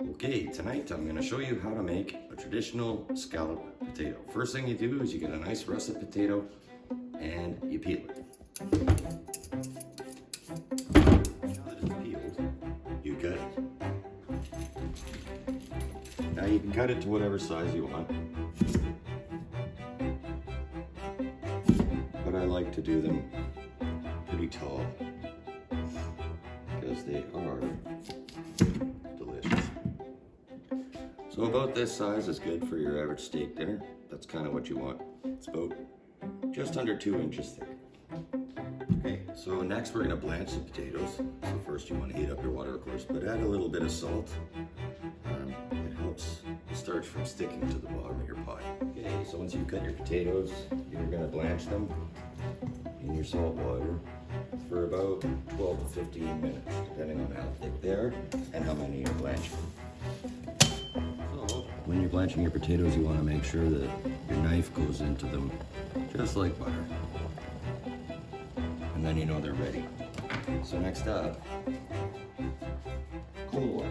Okay, tonight I'm going to show you how to make a traditional scallop potato. First thing you do is you get a nice russet potato and you peel it. Now that it's peeled, you cut it. Now you can cut it to whatever size you want, but I like to do them pretty tall because they are delicious. So about this size is good for your average steak dinner. That's kind of what you want. It's about just under 2 inches thick. Okay, so next we're gonna blanch the potatoes. So first you want to heat up your water, of course, but add a little bit of salt. It helps the starch from sticking to the bottom of your pot. Okay, so once you cut your potatoes, you're gonna blanch them in your salt water for about 12 to 15 minutes, depending on how thick they are and how many you're blanching. So when you're blanching your potatoes, you want to make sure that your knife goes into them just like butter. And then you know they're ready. So next up, cool water.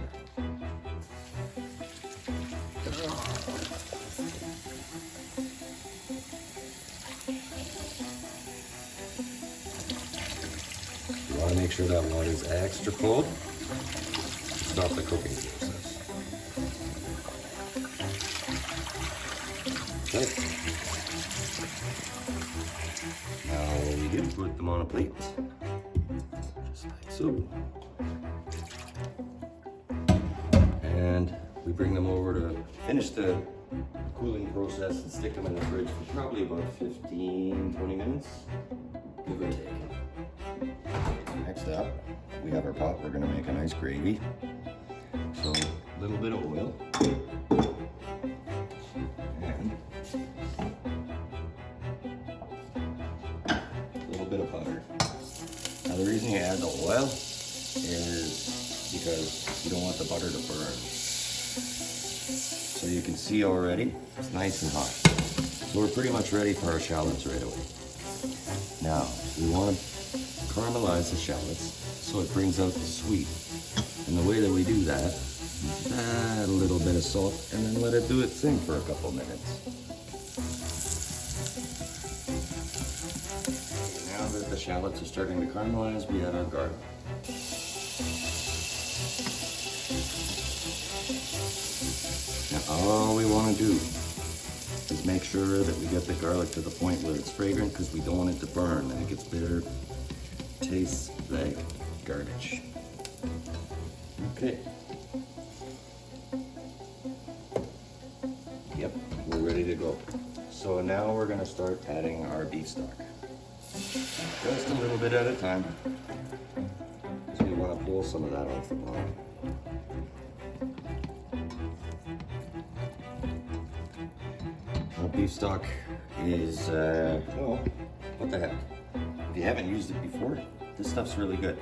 You want to make sure that water is extra cold to stop the cooking process. Okay. Now we do put them on a plate, just like so. And we bring them over to finish the cooling process and stick them in the fridge for probably about 15-20 minutes, give or take. Next up, we have our pot. We're gonna make a nice gravy. So a little bit of oil and a little bit of butter. Now the reason you add the oil is because you don't want the butter to burn. So you can see already, it's nice and hot. So we're pretty much ready for our shallots right away. Now, we want to caramelize the shallots so it brings out the sweet. And the way that we do that is add a little bit of salt and then let it do its thing for a couple minutes. Now that the shallots are starting to caramelize, we add our garlic. Now all we want to do is make sure that we get the garlic to the point where it's fragrant, because we don't want it to burn. And it gets bitter, tastes like garbage. Okay. Yep, we're ready to go. So now we're gonna start adding our beef stock. Just a little bit at a time, because we want to pull some of that off the bottom. Now beef stock is, well, what the heck. If you haven't used it before, this stuff's really good.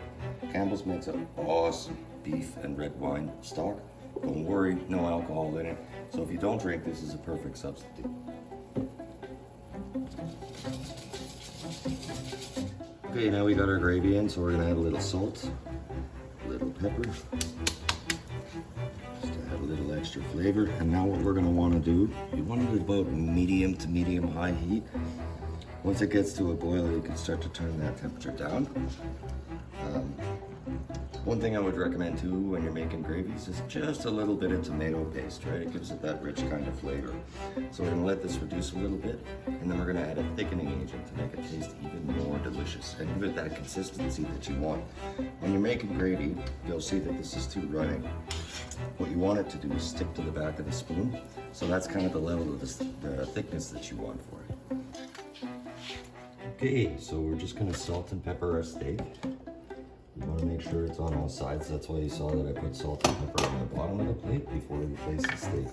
Campbell's makes an awesome beef and red wine stock. Don't worry, no alcohol in it. So if you don't drink, this is a perfect substitute. Okay, now we got our gravy in, so we're gonna add a little salt, a little pepper, just to add a little extra flavor. And now what we're gonna wanna do, you want it about medium to medium high heat. Once it gets to a boil, you can start to turn that temperature down. One thing I would recommend too when you're making gravies is just a little bit of tomato paste, right? It gives it that rich kind of flavor. So we're gonna let this reduce a little bit, and then we're gonna add a thickening agent to make it taste even more delicious and give it that consistency that you want. When you're making gravy, you'll see that this is too runny. What you want it to do is stick to the back of the spoon. So that's kind of the level of the thickness that you want for it. Okay, so we're just gonna salt and pepper our steak. You want to make sure it's on all sides. That's why you saw that I put salt and pepper on the bottom of the plate before we place the steak.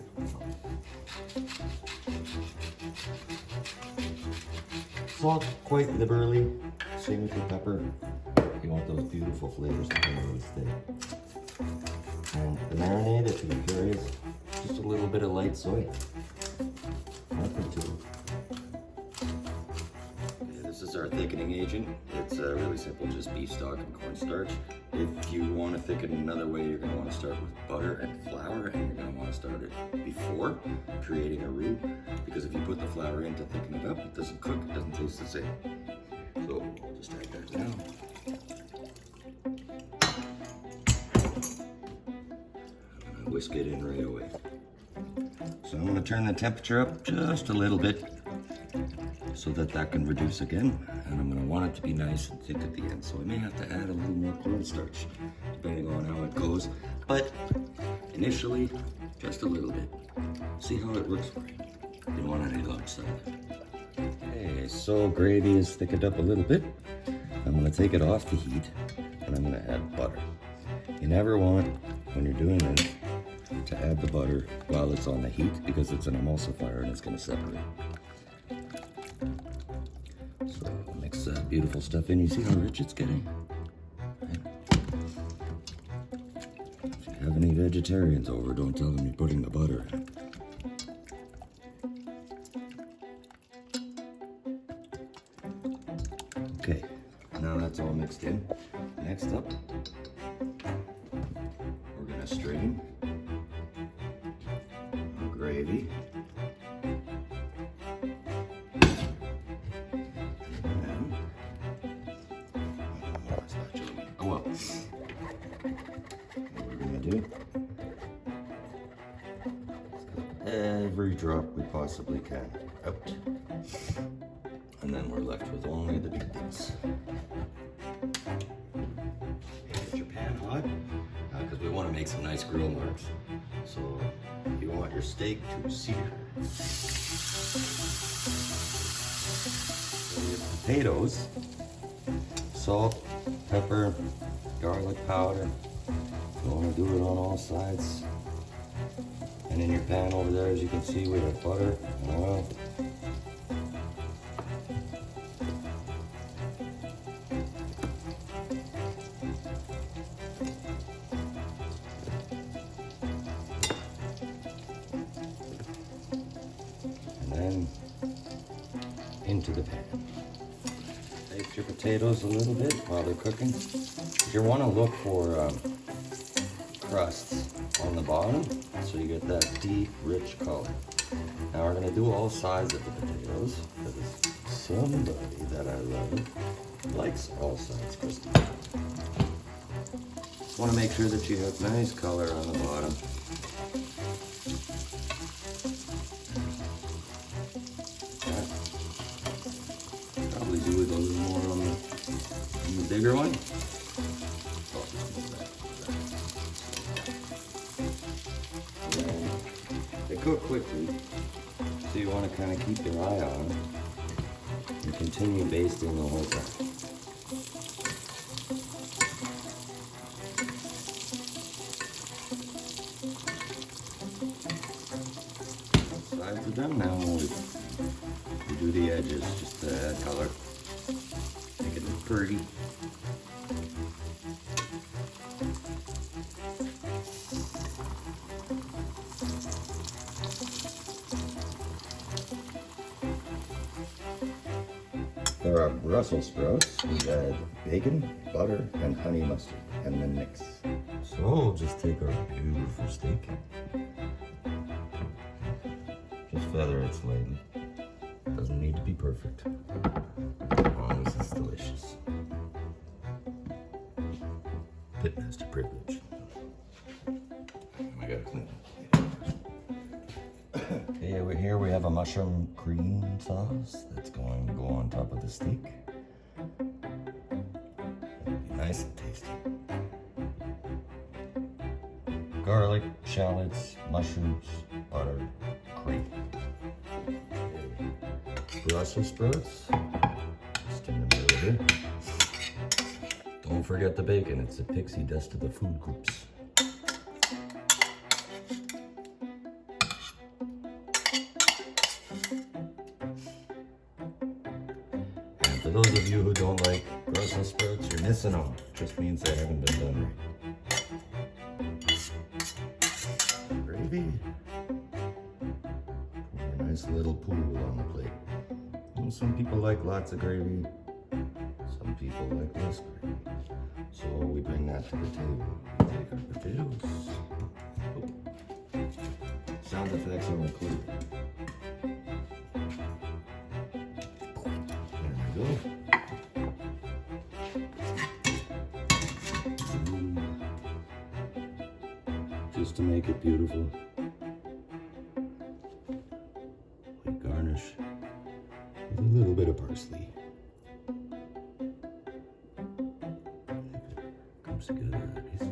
Salt quite liberally. Same with your pepper. You want those beautiful flavors to come out of the steak. And the marinade, if you're curious, just a little bit of light soy. Nothing too. This is our thickening agent. It's really simple, just beef stock and cornstarch. If you want to thicken another way, you're going to want to start with butter and flour, and you're going to want to start it before creating a roux, because if you put the flour in to thicken it up, it doesn't cook, it doesn't taste the same. So I'll just add that now. I'm going to whisk it in right away. So I'm going to turn the temperature up just a little bit so that can reduce again, and I'm going to want it to be nice and thick at the end. So I may have to add a little more cornstarch depending on how it goes, but initially just a little bit. See how it looks for you. You don't want any lumps either. Okay, so gravy is thickened up a little bit. I'm going to take it off the heat and I'm going to add butter. You never want, when you're doing this, to add the butter while it's on the heat, because it's an emulsifier and it's going to separate. So mix that beautiful stuff in. You see how rich it's getting? Right. If you have any vegetarians over, don't tell them you're putting the butter in. Okay, now that's all mixed in. Next up, we're going to strain our gravy. Every drop we possibly can out, and then we're left with only the big bits. Get your pan hot, because we want to make some nice grill marks. So you want your steak to sear. So your potatoes, salt, pepper, garlic powder. You want to do it on all sides. And in your pan over there, as you can see, we have butter and oil. And then into the pan. Bake your potatoes a little bit while they're cooking. You want to look for crusts on the bottom, so you get that deep, rich color. Now we're going to do all sides of the potatoes, because somebody that I love likes all sides crispy. Want to make sure that you have nice color on the bottom. Probably do it a little more on the bigger one. They cook quickly, so you want to kind of keep your eye on them and continue basting the whole time. Sides are done now. We do the edges just to add color, make it look pretty. For our Brussels sprouts, we add bacon, butter, and honey mustard, and then mix. So we'll just take our beautiful steak, just feather it slightly. Doesn't need to be perfect, as long as it's delicious. Pitmaster privilege. I gotta clean it. Okay, over here we have a mushroom cream sauce that's going to go on top of the steak. It'll be nice and tasty. Garlic, shallots, mushrooms, butter, cream. Okay. Brussels sprouts, just in the middle here. Don't forget the bacon, it's the pixie dust of the food groups. For those of you who don't like Brussels sprouts, you're missing out. Just means they haven't been done right. Gravy. Pour a nice little pool on the plate. And some people like lots of gravy. Some people like less gravy. So we bring that to the table. Take our potatoes. Oh. Sound effects are included. There we go. Just to make it beautiful, we garnish with a little bit of parsley. Comes together like this.